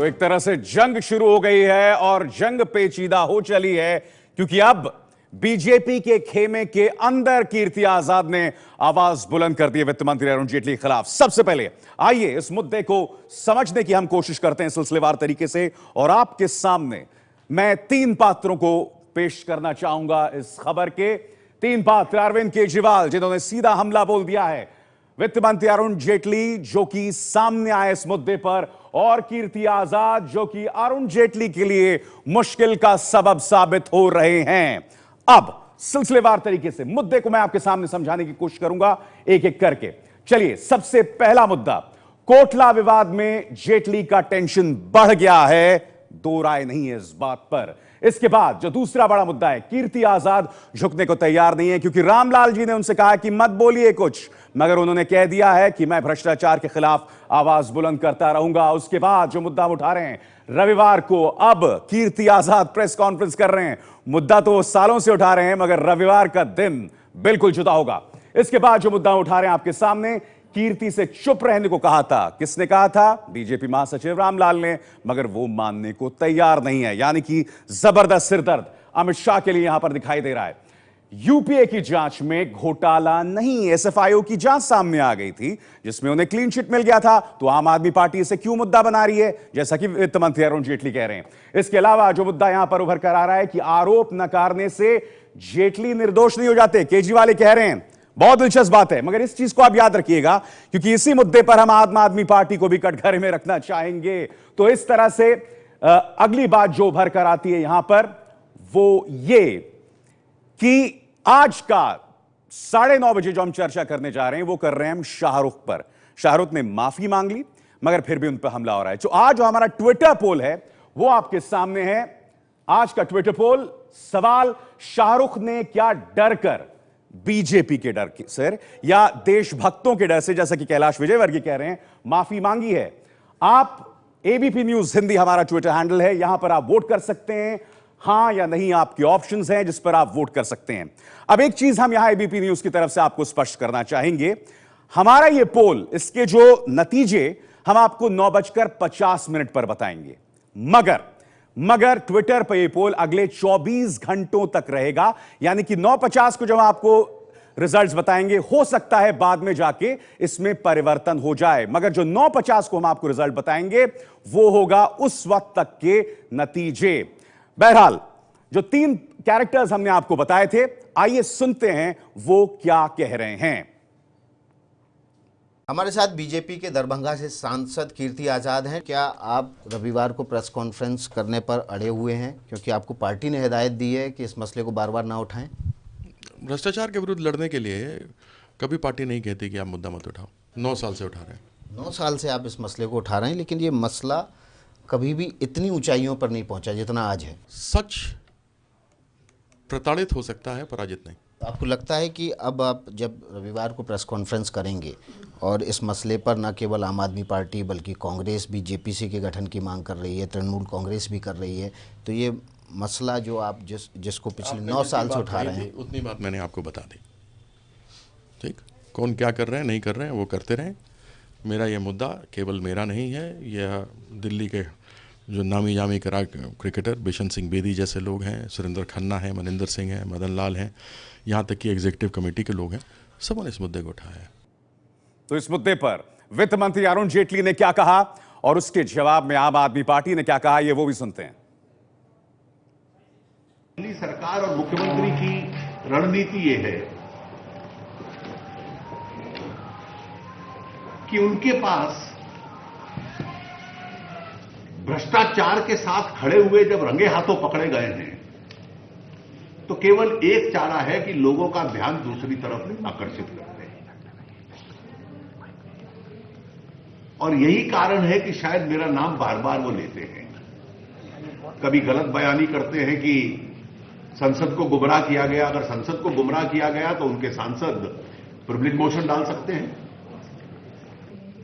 तो एक तरह से जंग शुरू हो गई है और जंग पेचीदा हो चली है, क्योंकि अब बीजेपी के खेमे के अंदर कीर्ति आजाद ने आवाज बुलंद कर दी है वित्त मंत्री अरुण जेटली के खिलाफ। सबसे पहले आइए इस मुद्दे को समझने की हम कोशिश करते हैं सिलसिलेवार तरीके से, और आपके सामने मैं तीन पात्रों को पेश करना चाहूंगा इस खबर के। तीन पात्र: अरविंद केजरीवाल, जिन्होंने सीधा हमला बोल दिया है वित्त मंत्री अरुण जेटली, जो कि सामने आए इस मुद्दे पर, और कीर्ति आजाद, जो कि अरुण जेटली के लिए मुश्किल का सबब साबित हो रहे हैं। अब सिलसिलेवार तरीके से मुद्दे को मैं आपके सामने समझाने की कोशिश करूंगा एक एक करके। चलिए, सबसे पहला मुद्दा, कोटला विवाद में जेटली का टेंशन बढ़ गया है, दो राय नहीं है इस बात पर। इसके बाद जो दूसरा बड़ा मुद्दा है, कीर्ति आजाद झुकने को तैयार नहीं है, क्योंकि रामलाल जी ने उनसे कहा कि मत बोलिए कुछ, मगर उन्होंने कह दिया है कि मैं भ्रष्टाचार के खिलाफ आवाज बुलंद करता रहूंगा। उसके बाद जो मुद्दा हम उठा रहे हैं, रविवार को अब कीर्ति आजाद प्रेस कॉन्फ्रेंस कर रहे हैं। मुद्दा तो वो सालों से उठा रहे हैं, मगर रविवार का दिन बिल्कुल जुदा होगा। इसके बाद जो मुद्दा उठा रहे हैं आपके सामने, कीर्ति से चुप रहने को कहा था। किसने कहा था? बीजेपी महासचिव रामलाल ने, मगर वो मानने को तैयार नहीं है। यानी कि जबरदस्त सिरदर्द अमित शाह के लिए यहां पर दिखाई दे रहा है। यूपीए की जांच में घोटाला नहीं, एसएफआईओ की जांच सामने आ गई थी जिसमें उन्हें क्लीन चिट मिल गया था, तो आम आदमी पार्टी इसे क्यों मुद्दा बना रही है, जैसा कि वित्त मंत्री अरुण जेटली कह रहे हैं। इसके अलावा जो मुद्दा यहां पर उभर कर आ रहा है कि आरोप नकारने से जेटली निर्दोष नहीं हो जाते, केजरीवाल कह रहे हैं। बहुत दिलचस्प बात है, मगर इस चीज को आप याद रखिएगा, क्योंकि इसी मुद्दे पर हम आम आदमी पार्टी को भी कटघरे में रखना चाहेंगे। तो इस तरह से अगली बात जो उभर कर आती है यहां पर, वो ये कि आज का 9:30 बजे जो हम चर्चा करने जा रहे हैं, वो कर रहे हैं हम शाहरुख पर। शाहरुख ने माफी मांग ली, मगर फिर भी उन पर हमला हो रहा है। जो आज जो हमारा ट्विटर पोल है वो आपके सामने है। आज का ट्विटर पोल, सवाल: शाहरुख ने क्या डर कर, बीजेपी के डर से या देशभक्तों के डर से, जैसा कि कैलाश विजयवर्गीय कह रहे हैं, माफी मांगी है? आप एबीपी न्यूज हिंदी हमारा ट्विटर हैंडल है, यहां पर आप वोट कर सकते हैं, हां या नहीं आपके ऑप्शंस हैं जिस पर आप वोट कर सकते हैं। अब एक चीज हम यहां एबीपी न्यूज की तरफ से आपको स्पष्ट करना चाहेंगे, हमारा यह पोल, इसके जो नतीजे हम आपको 9:50 पर बताएंगे, मगर ट्विटर पर यह पोल अगले 24 घंटों तक रहेगा। यानी कि 9:50 को जब आपको रिजल्ट्स बताएंगे, हो सकता है बाद में जाके इसमें परिवर्तन हो जाए, मगर जो 9:50 को हम आपको रिजल्ट बताएंगे वो होगा उस वक्त तक के नतीजे। बहरहाल, जो तीन कैरेक्टर्स हमने आपको बताए थे, आइए सुनते हैं वो क्या कह रहे हैं। हमारे साथ बीजेपी के दरभंगा से सांसद कीर्ति आजाद हैं। क्या आप रविवार को प्रेस कॉन्फ्रेंस करने पर अड़े हुए हैं, क्योंकि आपको पार्टी ने हिदायत दी है कि इस मसले को बार बार ना उठाएं? भ्रष्टाचार के विरुद्ध लड़ने के लिए कभी पार्टी नहीं कहती कि आप मुद्दा मत उठाओ। 9 साल से उठा रहे हैं। 9 साल से आप इस मसले को उठा रहे हैं, लेकिन ये मसला कभी भी इतनी ऊंचाइयों पर नहीं पहुंचा जितना आज है। सच प्रताड़ित हो सकता है, पराजित नहीं। आपको लगता है कि अब आप जब रविवार को प्रेस कॉन्फ्रेंस करेंगे और इस मसले पर न केवल आम आदमी पार्टी बल्कि कांग्रेस भी जेपीसी के गठन की मांग कर रही है, तृणमूल कांग्रेस भी कर रही है, तो ये मसला जो आप जिसको पिछले 9 साल से उठा रहे हैं, उतनी बात मैंने आपको बता दी। ठीक, कौन क्या कर रहे हैं, नहीं कर रहे हैं, वो करते रहें। मेरा ये मुद्दा केवल मेरा नहीं है, यह दिल्ली के जो नामी जामी क्रिकेटर बिशन सिंह बेदी जैसे लोग हैं, सुरेंद्र खन्ना है, मनिंदर सिंह है, मदन लाल हैं, यहाँ तक कि एग्जीक्यूटिव कमेटी के लोग हैं, सबों ने इस मुद्दे को उठाया है। तो इस मुद्दे पर वित्त मंत्री अरुण जेटली ने क्या कहा और उसके जवाब में आम आदमी पार्टी ने क्या कहा, ये वो भी सुनते हैं। दिल्ली सरकार और मुख्यमंत्री की रणनीति ये है कि उनके पास भ्रष्टाचार के साथ खड़े हुए जब रंगे हाथों पकड़े गए हैं, तो केवल एक चारा है कि लोगों का ध्यान दूसरी तरफ आकर्षित करते हैं। और यही कारण है कि शायद मेरा नाम बार बार वो लेते हैं। कभी गलत बयानी करते हैं कि संसद को गुमराह किया गया। अगर संसद को गुमराह किया गया तो उनके सांसद प्रिविलेज मोशन डाल सकते हैं।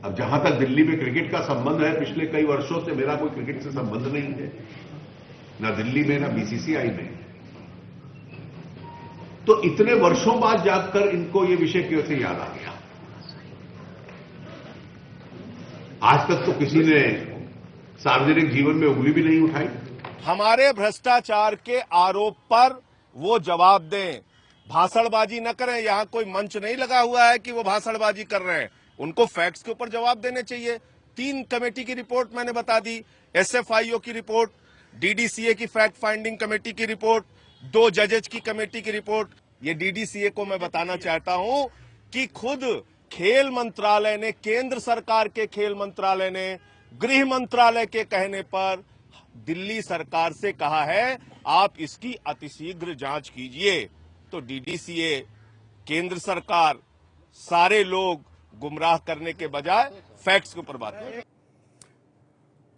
अब जहां तक दिल्ली में क्रिकेट का संबंध है, पिछले कई वर्षों से मेरा कोई क्रिकेट से संबंध नहीं है, ना दिल्ली में ना बीसीसीआई में। तो इतने वर्षों बाद जाकर इनको ये विषय क्यों से याद आ गया? आज तक तो किसी ने सार्वजनिक जीवन में उंगली भी नहीं उठाई। हमारे भ्रष्टाचार के आरोप पर वो जवाब दें, भाषणबाजी न करें। यहां कोई मंच नहीं लगा हुआ है कि वो भाषणबाजी कर रहे हैं, उनको फैक्ट्स के ऊपर जवाब देने चाहिए। 3 कमेटी की रिपोर्ट मैंने बता दी, एसएफआईओ की रिपोर्ट, डीडीसीए की फैक्ट फाइंडिंग कमेटी की रिपोर्ट, 2 जजेज की कमेटी की रिपोर्ट। ये डीडीसीए को मैं बताना चाहता हूं कि खुद खेल मंत्रालय ने, केंद्र सरकार के खेल मंत्रालय ने गृह मंत्रालय के कहने पर दिल्ली सरकार से कहा है आप इसकी अतिशीघ्र जांच कीजिए। तो डीडीसीए, केंद्र सरकार, सारे लोग गुमराह करने के बजाय फैक्ट्स के ऊपर बात करें।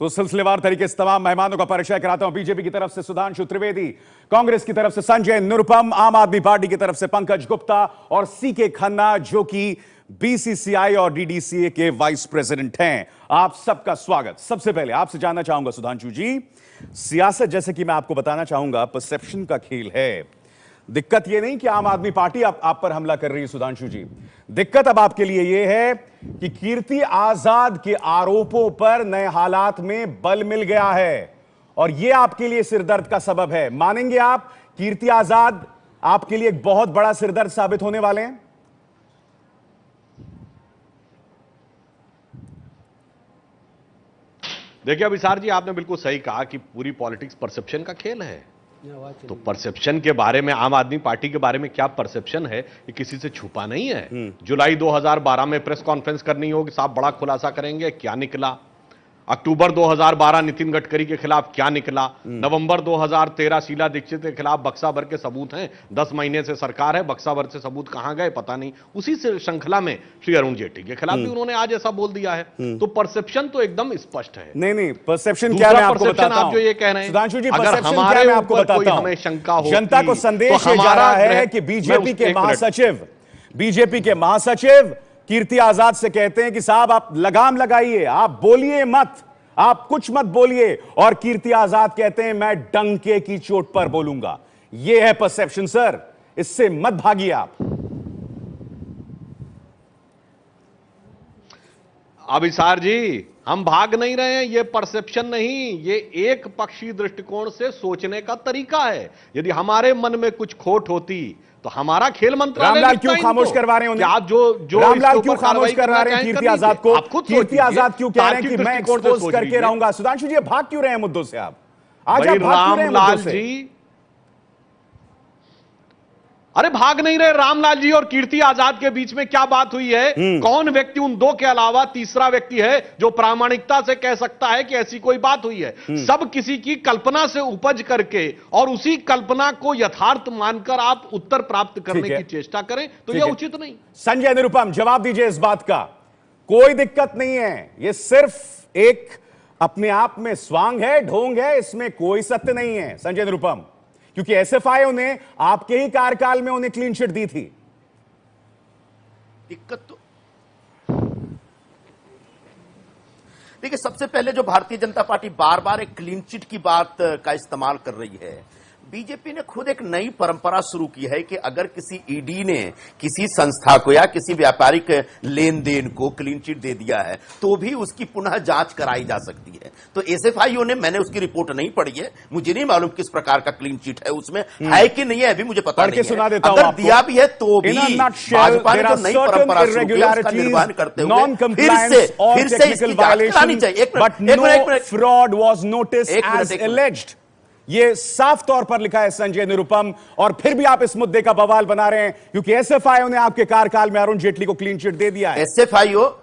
तो सिलसिलेवार तरीके से तमाम मेहमानों का परिचय कराता हूं। बीजेपी की तरफ से सुधांशु त्रिवेदी, कांग्रेस की तरफ से संजय निरुपम, आम आदमी पार्टी की तरफ से पंकज गुप्ता और सीके खन्ना जो कि बीसीसीआई और डीडीसीए के वाइस प्रेसिडेंट हैं। आप सबका स्वागत। सबसे पहले आपसे जानना चाहूंगा सुधांशु जी, सियासत जैसे कि मैं आपको बताना चाहूंगा परसेप्शन का खेल है। दिक्कत यह नहीं कि आम आदमी पार्टी आप पर हमला कर रही है सुधांशु जी, दिक्कत अब आपके लिए यह है कि कीर्ति आजाद के आरोपों पर नए हालात में बल मिल गया है और यह आपके लिए सिरदर्द का सबब है। मानेंगे आप कीर्ति आजाद आपके लिए एक बहुत बड़ा सिरदर्द साबित होने वाले हैं? देखिए अभिसार जी, आपने बिल्कुल सही कहा कि पूरी पॉलिटिक्स परसेप्शन का खेल है। तो परसेप्शन के बारे में, आम आदमी पार्टी के बारे में क्या परसेप्शन है ये किसी से छुपा नहीं है। जुलाई 2012 में प्रेस कॉन्फ्रेंस करनी होगी, साहब बड़ा खुलासा करेंगे, क्या निकला। अक्टूबर 2012 नितिन गडकरी के खिलाफ क्या निकला। नवंबर 2013 शीला दीक्षित के खिलाफ बक्सा भर के सबूत हैं, 10 महीने से सरकार है, बक्सा भर से सबूत कहां गए पता नहीं। उसी से श्रृंखला में श्री अरुण जेटली के खिलाफ भी उन्होंने आज ऐसा बोल दिया है। तो परसेप्शन तो एकदम स्पष्ट है। नहीं, परसेप्शन क्या मैं आपको बताता हूं। आप जो ये कह रहे हैं सुधांशु जी, अगर हमारे मैं आपको बताता हूं, हमें शंका होती, जनता को संदेश ये जा रहा है कि बीजेपी के महासचिव कीर्ति आजाद से कहते हैं कि साहब आप लगाम लगाइए, आप बोलिए मत, आप कुछ मत बोलिए, और कीर्ति आजाद कहते हैं मैं डंके की चोट पर बोलूंगा। यह है परसेप्शन सर, इससे मत भागिए आप। अभिसार जी, हम भाग नहीं रहे हैं, ये परसेप्शन नहीं, ये एक पक्षी दृष्टिकोण से सोचने का तरीका है। यदि हमारे मन में कुछ खोट होती तो हमारा खेल मंत्रालय रामलाल क्यों खामोश करवा रहे हैं? आप जो रामलाल क्यों खामोश करवा रहे हैं कीर्ति आजाद को? कीर्ति आजाद क्यों कह रहे हैं कि मैं एक्सपोज करके रहूंगा? सुधांशु जी, भाग क्यों रहे हैं मुद्दों से आप? आज आप भाग क्यों रहे हैं मुद्दों से? अरे भाग नहीं रहे। रामलाल जी और कीर्ति आजाद के बीच में क्या बात हुई है? कौन व्यक्ति उन दो के अलावा तीसरा व्यक्ति है जो प्रामाणिकता से कह सकता है कि ऐसी कोई बात हुई है? सब किसी की कल्पना से उपज करके और उसी कल्पना को यथार्थ मानकर आप उत्तर प्राप्त करने की चेष्टा करें तो यह उचित नहीं। संजय निरुपम, जवाब दीजिए इस बात का। कोई दिक्कत नहीं है, यह सिर्फ एक अपने आप में स्वांग है, ढोंग है, इसमें कोई सत्य नहीं है संजय निरुपम, क्योंकि एसएफआईओ ने आपके ही कार्यकाल में उन्हें क्लीन चिट दी थी। दिक्कत तो देखिए, सबसे पहले जो भारतीय जनता पार्टी बार बार एक क्लीन चिट की बात का इस्तेमाल कर रही है, बीजेपी ने खुद एक नई परंपरा शुरू की है कि अगर किसी ईडी ने किसी संस्था को या किसी व्यापारिक लेन देन को क्लीन चिट दे दिया है तो भी उसकी पुनः जांच कराई जा सकती है। तो एसएफआईओ ने, मैंने उसकी रिपोर्ट नहीं पढ़ी है, मुझे नहीं मालूम किस प्रकार का क्लीन चिट है, उसमें है कि नहीं है अभी मुझे पता नहीं है। अगर दिया भी है तो भी भाजपा ने जो नई परंपरा शुरू की उसका निर्वहन करते हुए फिर से इसकी जांच करानी चाहिए। एक minute, fraud was noticed as alleged, ये साफ तौर पर लिखा है संजय निरुपम, और फिर भी आप इस मुद्दे का बवाल बना रहे हैं क्योंकि एसएफआईओ ने आपके कार्यकाल में अरुण जेटली को क्लीन चिट दे दिया है। एसएफआईओ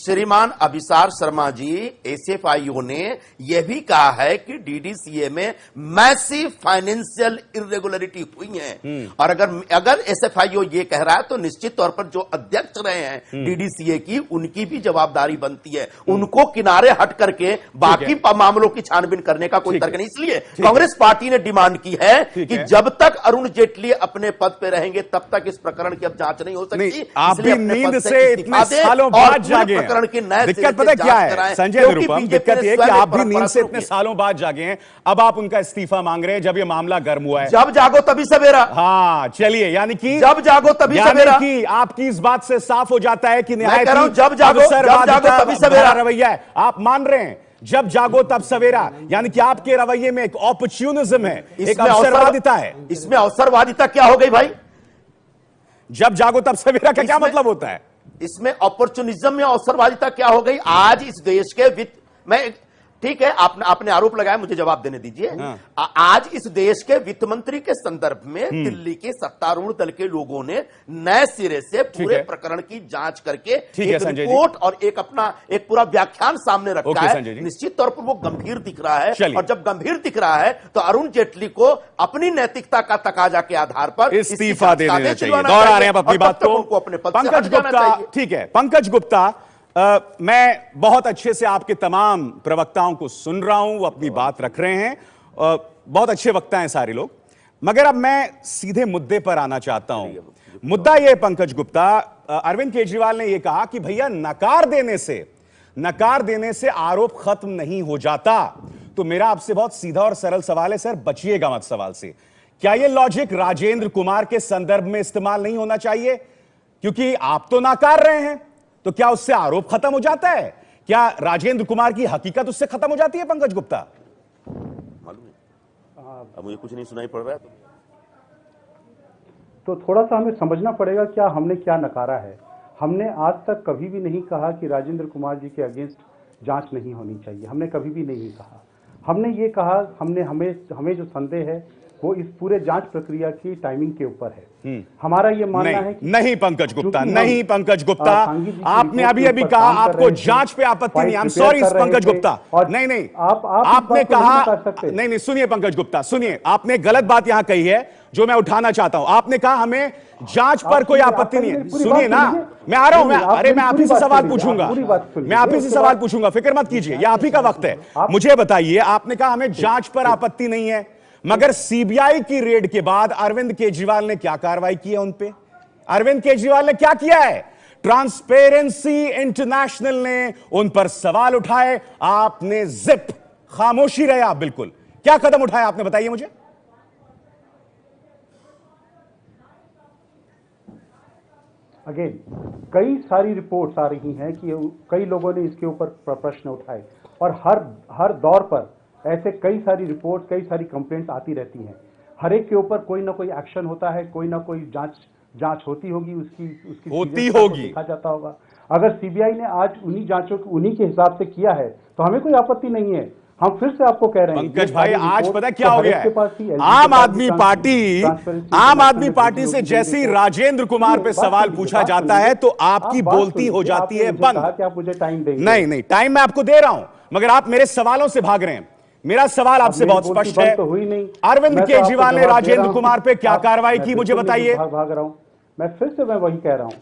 श्रीमान अभिसार शर्मा जी, एसएफआईओ ने यह भी कहा है कि डीडीसीए में मैसिव फाइनेंशियल इरेगुलरिटी हुई है। और अगर एसएफआईओ ये कह रहा है तो निश्चित तौर पर जो अध्यक्ष रहे हैं डीडीसीए की, उनकी भी जवाबदारी बनती है। उनको किनारे हट करके बाकी मामलों की छानबीन करने का कोई तर्क नहीं। इसलिए कांग्रेस पार्टी ने डिमांड की है कि जब तक अरुण जेटली अपने पद पे रहेंगे तब तक इस प्रकरण की अब जांच नहीं हो सकती। आप भी नींद से इतने सालों बाद जागे हैं। प्रकरण की नए दिक्कत पता है क्या है संजय निरुपम, दिक्कत ये कि आप भी नींद से इतने सालों बाद जागे हैं, अब आप उनका इस्तीफा मांग रहे हैं जब ये मामला गर्म हुआ है। जब जागो तभी सवेरा। हाँ चलिए, यानी कि जब जागो तभी सवेरा, कि आपकी इस बात से साफ हो जाता है कि मैं कह रहा हूं जब जागो तभी सवेरा रवैया है। आप मान रहे हैं जब जागो तब सवेरा, यानी कि आपके रवैये में एक ऑपर्च्यूनिज्म है, एक अवसरवादिता है। इसमें अवसरवादिता क्या हो गई भाई? जब जागो तब सवेरा का क्या मतलब होता है? इसमें अपॉर्चुनिज्म में अवसरवादिता क्या हो गई? आज इस देश के वित्त में, ठीक है, आपने आरोप लगाया, मुझे जवाब देने दीजिए। आज इस देश के वित्त मंत्री के संदर्भ में दिल्ली के सत्तारूढ़ दल के लोगों ने नए सिरे से पूरे प्रकरण की जांच करके एक रिपोर्ट और एक पूरा व्याख्यान सामने रखा है। निश्चित तौर पर वो गंभीर दिख रहा है, और जब गंभीर दिख रहा है तो अरुण जेटली को अपनी नैतिकता का तकाजा के आधार पर इस्तीफा दे देना चाहिए। दोहरा रहे हैं अपनी बात को, अपने पंकज गुप्ता। ठीक है पंकज गुप्ता, मैं बहुत अच्छे से आपके तमाम प्रवक्ताओं को सुन रहा हूं, वो अपनी बात रख रहे हैं, बहुत अच्छे वक्ता हैं सारे लोग, मगर अब मैं सीधे मुद्दे पर आना चाहता हूं। मुद्दा यह पंकज गुप्ता, अरविंद केजरीवाल ने यह कहा कि भैया नकार देने से आरोप खत्म नहीं हो जाता। तो मेरा आपसे बहुत सीधा और सरल सवाल है, सर बचिएगा मत सवाल से, क्या यह लॉजिक राजेंद्र कुमार के संदर्भ में इस्तेमाल नहीं होना चाहिए? क्योंकि आप तो नकार रहे हैं, तो क्या उससे आरोप खत्म हो जाता है? क्या राजेंद्र कुमार की हकीकत उससे खत्म हो जाती है? पंकज गुप्ता, मालूम है, अब मुझे कुछ नहीं सुनाई पड़ रहा है तो थोड़ा सा हमें समझना पड़ेगा क्या हमने क्या नकारा है। हमने आज तक कभी भी नहीं कहा कि राजेंद्र कुमार जी के अगेंस्ट जांच नहीं होनी चाहिए, हमने कभी भी नहीं कहा। हमने ये कहा, हमें जो संदेह है वो इस पूरे जांच प्रक्रिया की टाइमिंग के ऊपर है। हमारा ये मानना है कि नहीं पंकज गुप्ता, नहीं पंकज गुप्ता, आपने अभी कहा आपको जांच पे आपत्ति नहीं। I am sorry Pankaj Gupta, नहीं आपने कहा, नहीं सुनिए पंकज गुप्ता, सुनिए, आपने गलत बात यहां कही है जो मैं उठाना चाहता हूं। आपने कहा हमें जांच पर कोई आपत्ति नहीं है। सुनिए ना, मैं आ रहा हूं, मैं आप ही से सवाल पूछूंगा, मैं आप ही से सवाल पूछूंगा, फिक्र मत कीजिए, ये आप ही का वक्त है। मुझे बताइए, आपने कहा हमें जांच पर आपत्ति नहीं है, मगर सीबीआई की रेड के बाद अरविंद केजरीवाल ने क्या कार्रवाई की है उन पे? अरविंद केजरीवाल ने क्या किया है? ट्रांसपेरेंसी इंटरनेशनल ने उन पर सवाल उठाए, आपने जिप खामोशी रहे। आप बिल्कुल क्या कदम उठाया आपने, बताइए मुझे। अगेन कई सारी रिपोर्ट्स आ रही हैं कि कई लोगों ने इसके ऊपर प्रश्न उठाए, और हर दौर पर ऐसे कई सारी रिपोर्ट, कई सारी कंप्लेंट्स आती रहती हैं। हर एक के ऊपर कोई ना कोई एक्शन होता है, कोई ना कोई जांच होती होगी, उसकी होती होगी, देखा जाता होगा। अगर सीबीआई ने आज उन्हीं जांचों को उन्हीं के हिसाब से किया है तो हमें कोई आपत्ति नहीं है। हम फिर से आपको कह रहे हैं पंकज भाई, आज पता क्या हो गया है, आम आदमी पार्टी से जैसे ही राजेंद्र कुमार पे सवाल पूछा जाता है तो आपकी बोलती हो जाती है बंद। क्या आप मुझे टाइम देंगे? नहीं, टाइम मैं आपको दे रहा हूं, मगर आप मेरे सवालों से भाग रहे हैं। मेरा सवाल आपसे बहुत स्पष्ट है, अरविंद केजरीवाल ने राजेंद्र कुमार पे क्या कार्रवाई की, मुझे बताइए। भाग रहा हूं मैं, फिर से मैं वही कह रहा हूं।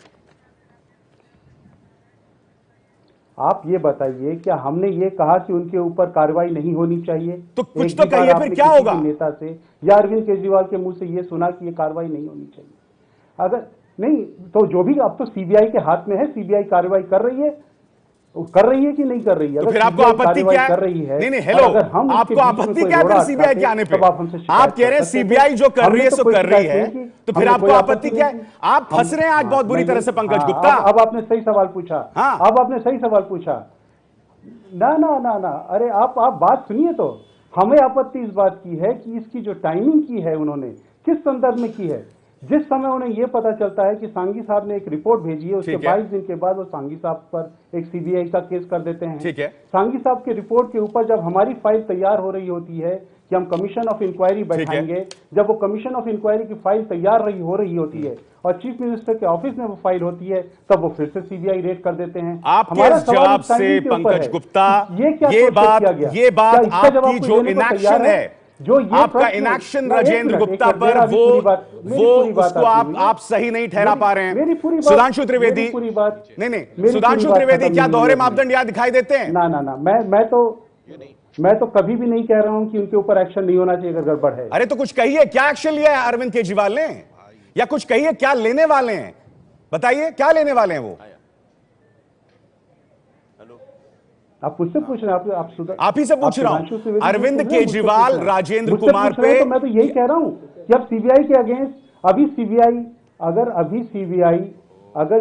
आप ये बताइए, क्या हमने ये कहा कि उनके ऊपर कार्रवाई नहीं होनी चाहिए? तो कुछ तो कहिए, फिर क्या होगा? नेता से या अरविंद केजरीवाल के मुंह से ये सुना कि ये कार्रवाई नहीं होनी चाहिए? अगर नहीं तो जो भी, अब तो सीबीआई के हाथ में है, सीबीआई कार्रवाई कर रही है कि नहीं कर रही है? तो फिर आपको आपत्ति क्या है? कर रही है, नहीं हेलो, आपको आपत्ति क्या है फिर सीबीआई के आने पे? आप कह रहे हैं सीबीआई जो कर रही है सो कर रही है, तो फिर आपको आपत्ति क्या है? आप फंस रहे हैं आज बहुत बुरी तरह से पंकज गुप्ता। अब आपने सही सवाल पूछा, अब आपने सही सवाल पूछा। ना, अरे आप बात सुनिए। तो हमें आपत्ति इस बात की है कि इसकी जो टाइमिंग की है उन्होंने, किस संदर्भ में की है। जिस समय उन्हें यह पता चलता है कि सांघी साहब ने एक रिपोर्ट भेजी है, उसके 22 दिन के बाद वो सांघी साहब पर एक सीबीआई का केस कर देते हैं। ठीक है। सांघी साहब के रिपोर्ट के ऊपर जब हमारी फाइल तैयार हो रही होती है कि हम कमीशन ऑफ इंक्वायरी बैठाएंगे, जब वो कमीशन ऑफ इंक्वायरी की फाइल तैयार हो रही होती है और चीफ मिनिस्टर के ऑफिस में वो फाइल होती है, तब वो फिर से सीबीआई रेड कर देते हैं। आपके जवाब से पंकज गुप्ता, ये बात आपकी जो इनएक्शन है, जो आपका इनएक्शन राजेंद्र गुप्ता पर, वो उसको आप सही नहीं ठहरा पा रहे हैं। सुधांशु त्रिवेदी, नहीं सुधांशु त्रिवेदी, क्या दोहरे मापदंड यहां दिखाई देते हैं? ना, मैं तो कभी भी नहीं कह रहा हूं कि उनके ऊपर एक्शन नहीं होना चाहिए अगर गड़बड़ है। अरे तो कुछ कहिए, क्या एक्शन लिया है अरविंद केजरीवाल ने, या कुछ कहिए क्या लेने वाले हैं, बताइए क्या लेने वाले हैं वो? आप मुझसे पूछ रहे हैं, आप ही से पूछ रहा हूं। अरविंद केजरीवाल, राजेंद्र कुमार पे तो मैं तो यही कह रहा हूं कि अब सीबीआई के अगेंस्ट अभी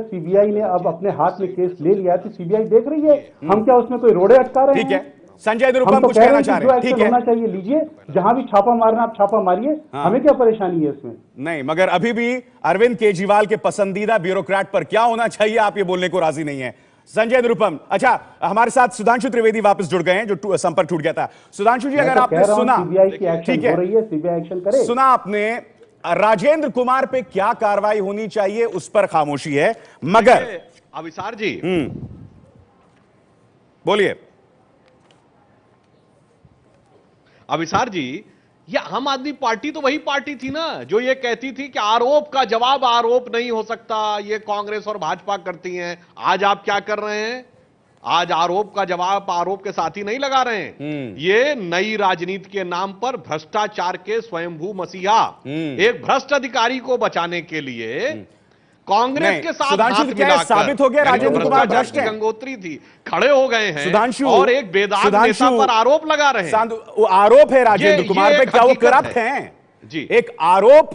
सीबीआई ने अब अपने हाथ में केस ले लिया तो सीबीआई देख रही है, हम क्या उसमें कोई रोड़े अटका रहे हैं? ठीक है, संजय निरुपम हम तो कुछ कह कहना रहे चाह हैं रहे हैं। कि ठीक जो है, होना चाहिए लीजिए, जहां भी छापा मारना आप छापा मारिए, हमें क्या परेशानी है इसमें? नहीं, मगर अभी भी अरविंद केजरीवाल के पसंदीदा ब्यूरोक्रेट पर क्या होना चाहिए, आप ये बोलने को राजी नहीं है। संजय निरुपम, अच्छा, हमारे साथ सुधांशु त्रिवेदी वापस जुड़ गए हैं, जो संपर्क टूट गया था। सुधांशु जी, अगर आपने सुना, सीबीआई की एक्शन ठीक है, हो रही है, सीबीआई एक्शन करे। सुना आपने, राजेंद्र कुमार पे क्या कार्रवाई होनी चाहिए उस पर खामोशी है, मगर अविसार जी बोलिए। अविसार जी, ये आम आदमी पार्टी तो वही पार्टी थी ना जो ये कहती थी कि आरोप का जवाब आरोप नहीं हो सकता, ये कांग्रेस और भाजपा करती हैं। आज आप क्या कर रहे हैं? आज आरोप का जवाब आरोप के साथ ही नहीं लगा रहे हैं। ये नई राजनीति के नाम पर भ्रष्टाचार के स्वयंभू मसीहा, एक भ्रष्ट अधिकारी को बचाने के लिए कांग्रेस के साथ हाथ मिलाकर, साबित हो गया राजेंद्र कुमार भ्रष्ट है। गंगोत्री थी, खड़े हो गए हैं सुधांशु, और एक बेदाग नेता पर आरोप लगा रहे हैं। आरोप है राजेंद्र कुमार पे, क्या वो करप्ट हैं? जी, एक आरोप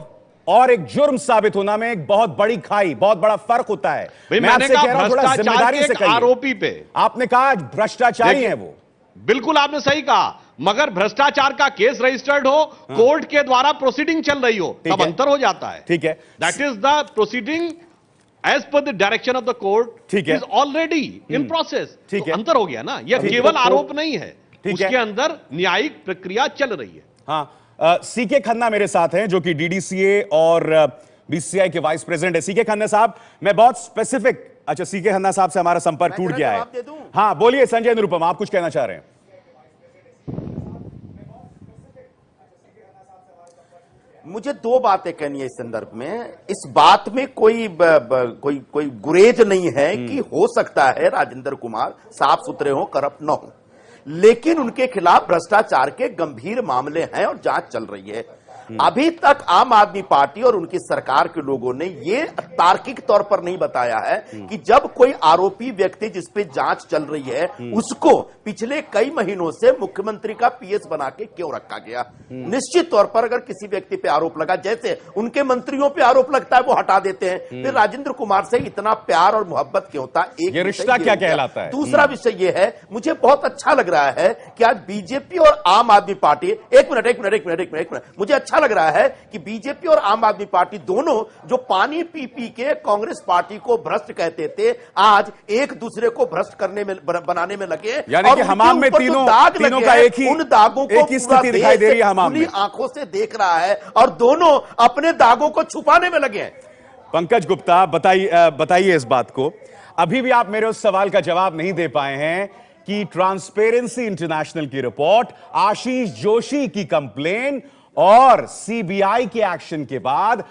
और एक जुर्म साबित होना में एक बहुत बड़ी खाई, बहुत बड़ा फर्क होता है। मैं आपसे कह रहा हूं थोड़ा जिम्मेदारी से कहिए। आरोपी पे आपने कहा भ्रष्टाचारी है वो, बिल्कुल आपने सही कहा, मगर भ्रष्टाचार का केस रजिस्टर्ड हो, कोर्ट के द्वारा प्रोसीडिंग चल रही हो, तब अंतर हो जाता है। ठीक है, that is the proceeding as per the direction of the court is already in process. ठीक है, अंतर हो गया ना, यह केवल आरोप नहीं है, उसके अंदर न्यायिक प्रक्रिया चल रही है। हाँ, सीके खन्ना मेरे साथ हैं, जो कि डीडीसीए और बीसीसीआई के वाइस प्रेसिडेंट है। सीके खन्ना साहब, मैं बहुत स्पेसिफिक, अच्छा, सीके खन्ना साहब से हमारा संपर्क टूट गया है। हाँ बोलिए संजय निरुपम, आप कुछ कहना चाह रहे हैं? मुझे दो बातें कहनी है इस संदर्भ में। इस बात में कोई गुरेज नहीं है कि हो सकता है राजेंद्र कुमार साफ सुथरे हो, करप्ट न हो, लेकिन उनके खिलाफ भ्रष्टाचार के गंभीर मामले हैं और जांच चल रही है। अभी तक आम आदमी पार्टी और उनकी सरकार के लोगों ने ये तार्किक तौर पर नहीं बताया है कि जब कोई आरोपी व्यक्ति जिस पे जांच चल रही है उसको पिछले कई महीनों से मुख्यमंत्री का पीएस बना के क्यों रखा गया। निश्चित तौर पर अगर किसी व्यक्ति पे आरोप लगा, जैसे उनके मंत्रियों पे आरोप लगता है वो हटा देते हैं, फिर राजेंद्र कुमार से इतना प्यार और मोहब्बत क्यों था? एक रिश्ता क्या कहलाता है? दूसरा विषय यह है, मुझे बहुत अच्छा लग रहा है कि आज बीजेपी और आम आदमी पार्टी, एक मिनट, मुझे अच्छा लग रहा है कि बीजेपी और आम आदमी पार्टी दोनों जो पानी पी पी के कांग्रेस पार्टी को भ्रष्ट कहते थे, आज एक दूसरे को भ्रष्ट करने में बनाने में लगे। यानी कि हमाम में तीनों का एक ही, उन दागों को एक ही स्थिति दिखाई दे रही है, हमाम में आंखों से देख रहा है और दोनों अपने दागों को छुपाने में लगे हैं। पंकज गुप्ता, बताइए इस बात को। अभी भी आप मेरे उस सवाल का जवाब नहीं दे पाए हैं कि ट्रांसपेरेंसी इंटरनेशनल की रिपोर्ट, आशीष जोशी की कंप्लेन और सीबीआई के एक्शन के बाद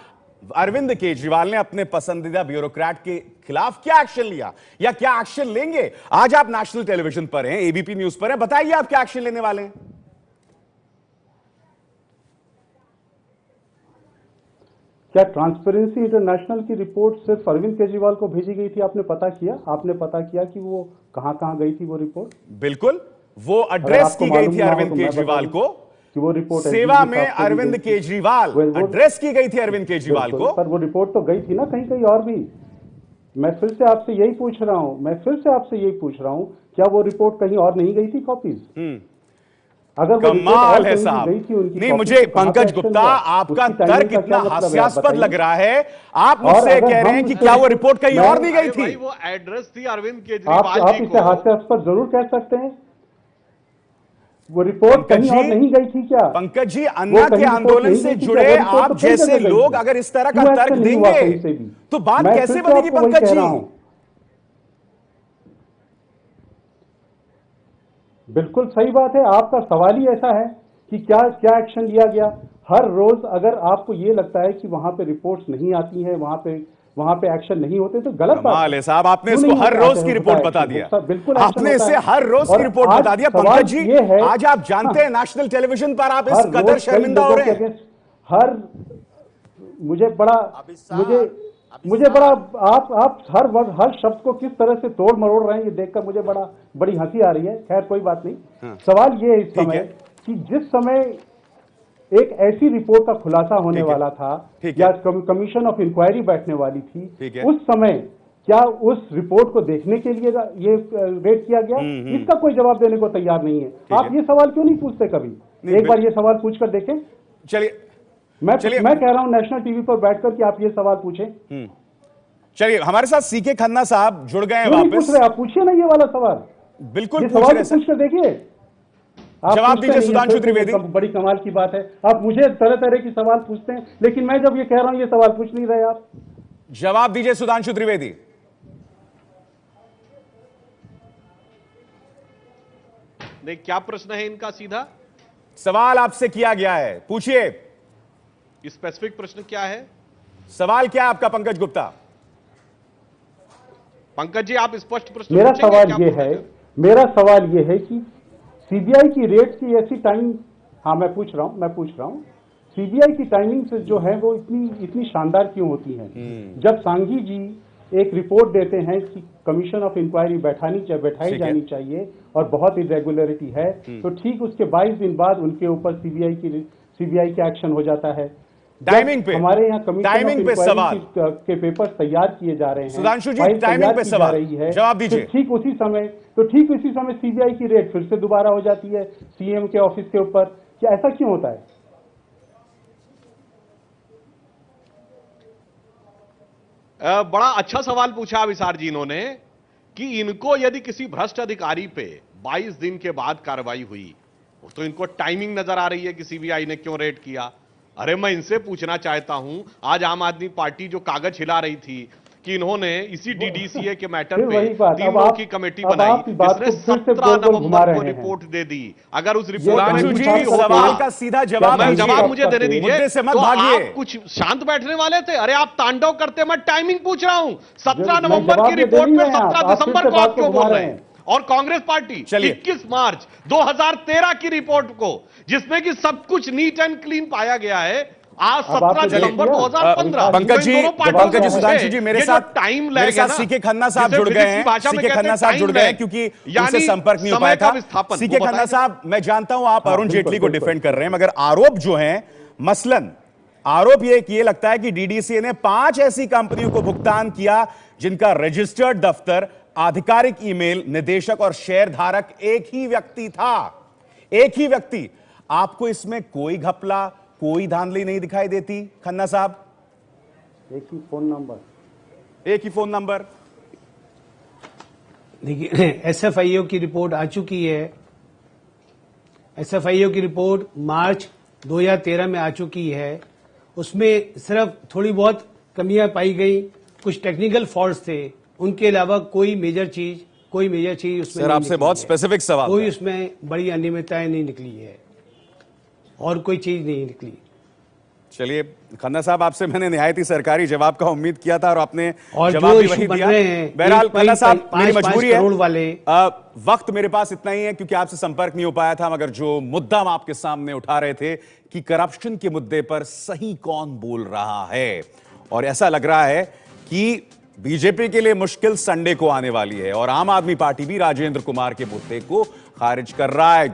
अरविंद केजरीवाल ने अपने पसंदीदा ब्यूरोक्रेट के खिलाफ क्या एक्शन लिया या क्या एक्शन लेंगे? आज आप नेशनल टेलीविजन पर हैं, एबीपी न्यूज पर हैं, बताइए आप क्या एक्शन लेने वाले हैं? क्या ट्रांसपेरेंसी इंटरनेशनल की रिपोर्ट सिर्फ अरविंद केजरीवाल को भेजी गई थी? आपने पता किया कि वो कहां गई थी वो रिपोर्ट? बिल्कुल, वो एड्रेस की गई थी अरविंद केजरीवाल को, कि वो रिपोर्ट सेवा में अरविंद केजरीवाल एड्रेस की गई थी अरविंद केजरीवाल को। पर वो रिपोर्ट तो गई थी ना कहीं और भी। मैं फिर से आपसे यही पूछ रहा हूं, क्या वो रिपोर्ट कहीं और नहीं गई थी कॉपीज? अगर कमाल है साहब। नहीं, मुझे पंकज गुप्ता आपका तर्क इतना हास्यास्पद लग रहा है। आप मुझसे कह रहे हैं कि क्या वो रिपोर्ट कहीं और नहीं गई थी? वो एड्रेस थी अरविंद केजरीवाल आप इसे हास्यास्पद जरूर कह सकते हैं। वो रिपोर्ट कहीं और नहीं गई थी क्या? पंकज जी, अन्ना के आंदोलन से जुड़े आप जैसे लोग अगर इस तरह का तर्क देंगे तो बात कैसे बनेगी पंकज जी? बिल्कुल सही बात है। आपका सवाल ही ऐसा है कि क्या एक्शन लिया गया। हर रोज अगर आपको ये लगता है कि वहां पे रिपोर्ट्स नहीं आती हैं, वहां पे एक्शन नहीं होते, तो गलत बात है साहब। आपने इसको हर रोज की रिपोर्ट बता दिया। बिल्कुल, आपने इसे हर रोज की रिपोर्ट बता दिया। पंकज जी, आज आप जानते हैं नेशनल टेलीविजन पर आप इस कदर शर्मिंदा हो रहे हैं। मुझे बड़ा आप हर वक्त हर शब्द को किस तरह से तोड़ मरोड़ रहे हैं ये देखकर मुझे बड़ी हंसी आ रही है। खैर कोई बात नहीं। सवाल ये है इस समय कि जिस समय एक ऐसी रिपोर्ट का खुलासा होने वाला था या कमीशन ऑफ इंक्वायरी बैठने वाली थी, उस समय क्या उस रिपोर्ट को देखने के लिए ये रेड किया गया? इसका कोई जवाब देने को तैयार नहीं है। आप ये सवाल क्यों नहीं पूछते कभी? एक बार ये सवाल पूछकर देखें। चलिए मैं कह रहा हूं नेशनल टीवी पर बैठकर कि आप ये सवाल पूछें। चलिए, हमारे साथ सीके खन्ना साहब जुड़ गए हैं वापस। पूछ रहे आप पूछिए ना ये वाला सवाल। बिल्कुल सवाल पूछकर देखिए। जवाब दीजिए सुधांशु त्रिवेदी। बड़ी कमाल की बात है, आप मुझे तरह तरह की सवाल पूछते हैं, लेकिन मैं जब ये कह रहा हूं ये सवाल पूछ नहीं रहे आप। जवाब दीजिए सुधांशु त्रिवेदी। नहीं, क्या प्रश्न है इनका? सीधा सवाल आपसे किया गया है, पूछिए। स्पेसिफिक प्रश्न क्या है? सवाल क्या आपका पंकज गुप्ता? पंकज जी, आप स्पष्ट प्रश्न मेरा सवाल ये है कि सीबीआई की रेड की ऐसी टाइम, हाँ मैं पूछ रहा हूं सीबीआई की टाइमिंग से जो है वो इतनी शानदार क्यों होती है? जब सांघी जी एक रिपोर्ट देते हैं कि कमीशन ऑफ इंक्वायरी बैठाई जानी चाहिए और बहुत इरेगुलरिटी है, तो ठीक उसके 22 दिन बाद उनके ऊपर सीबीआई का एक्शन हो जाता है। टाइमिंग पे हमारे यहाँ कमीशन पे सवाल के पेपर तैयार किए जा रहे हैं, सुधांशु जी, टाइमिंग पे सवाल रही है, जवाब दीजिए। ठीक उसी समय सीबीआई की रेड फिर से दोबारा हो जाती है सीएम के ऑफिस के ऊपर। क्या ऐसा क्यों होता है? बड़ा अच्छा सवाल पूछा विशार जी इन्होंने कि इनको यदि किसी भ्रष्ट अधिकारी पे 22 दिन के बाद कार्रवाई हुई तो इनको टाइमिंग नजर आ रही है कि सीबीआई ने क्यों रेड किया। अरे मैं इनसे पूछना चाहता हूं, आज आम आदमी पार्टी जो कागज हिला रही थी कि इन्होंने इसी डीडीसीए के मैटर पे 3 लोगों की कमेटी बनाई जिसने 17 नवंबर को रिपोर्ट दे दी। अगर उस रिपोर्ट में कुछ भी सवाल का सीधा जवाब मुझे देने दीजिए, से मत तो भागिए। आप कुछ शांत बैठने वाले थे? अरे आप तांडव करते, मैं टाइमिंग पूछ रहा हूं। 17 नवंबर की रिपोर्ट पे 17 दिसंबर को आप क्यों बोल रहे हैं? और कांग्रेस पार्टी 21 मार्च 2013 की रिपोर्ट को, जिसमें कि सब कुछ नीट एंड क्लीन पाया गया है, आज 17 दिसंबर 2015। पंकज जी सुधांशु जी मेरे साथ सीके खन्ना साहब जुड़ गए हैं। सीके खन्ना साहब जुड़ गए हैं क्योंकि उनसे संपर्क नहीं हो पाया था। सीके खन्ना साहब, मैं जानता हूं आप अरुण जेटली को डिफेंड कर रहे हैं, मगर आरोप जो हैं, मसलन आरोप ये लगता है कि डीडीसीए ने 5 ऐसी कंपनियों को भुगतान किया जिनका रजिस्टर्ड दफ्तर, आधिकारिक ईमेल, निदेशक और शेयर धारक एक ही व्यक्ति था। एक ही व्यक्ति। आपको इसमें कोई घपला, कोई धांधली नहीं दिखाई देती खन्ना साहब? एक ही फोन नंबर। देखिए, एसएफआईओ की रिपोर्ट आ चुकी है। एसएफआईओ की रिपोर्ट मार्च 2013 में आ चुकी है। उसमें सिर्फ थोड़ी बहुत कमियां पाई गई, कुछ टेक्निकल फॉल्ट्स थे, उनके अलावा कोई मेजर चीज उसमें सर आपसे बहुत स्पेसिफिक सवाल, कोई उसमें बड़ी अनियमितताएं नहीं निकली है और कोई चीज नहीं निकली। चलिए खन्ना साहब, आपसे मैंने निहायती सरकारी जवाब का उम्मीद किया था और आपने और जवाब भी वही दिया। बहरहाल खन्ना साहब, मेरी मजबूरी है, वाले वक्त मेरे पास इतना ही है क्योंकि आपसे संपर्क नहीं हो पाया था, मगर जो मुद्दा हम आपके सामने उठा रहे थे कि करप्शन के मुद्दे पर सही कौन बोल रहा है, और ऐसा लग रहा है कि बीजेपी के लिए मुश्किल संडे को आने वाली है और आम आदमी पार्टी भी राजेंद्र कुमार के मुद्दे को खारिज कर रहा है।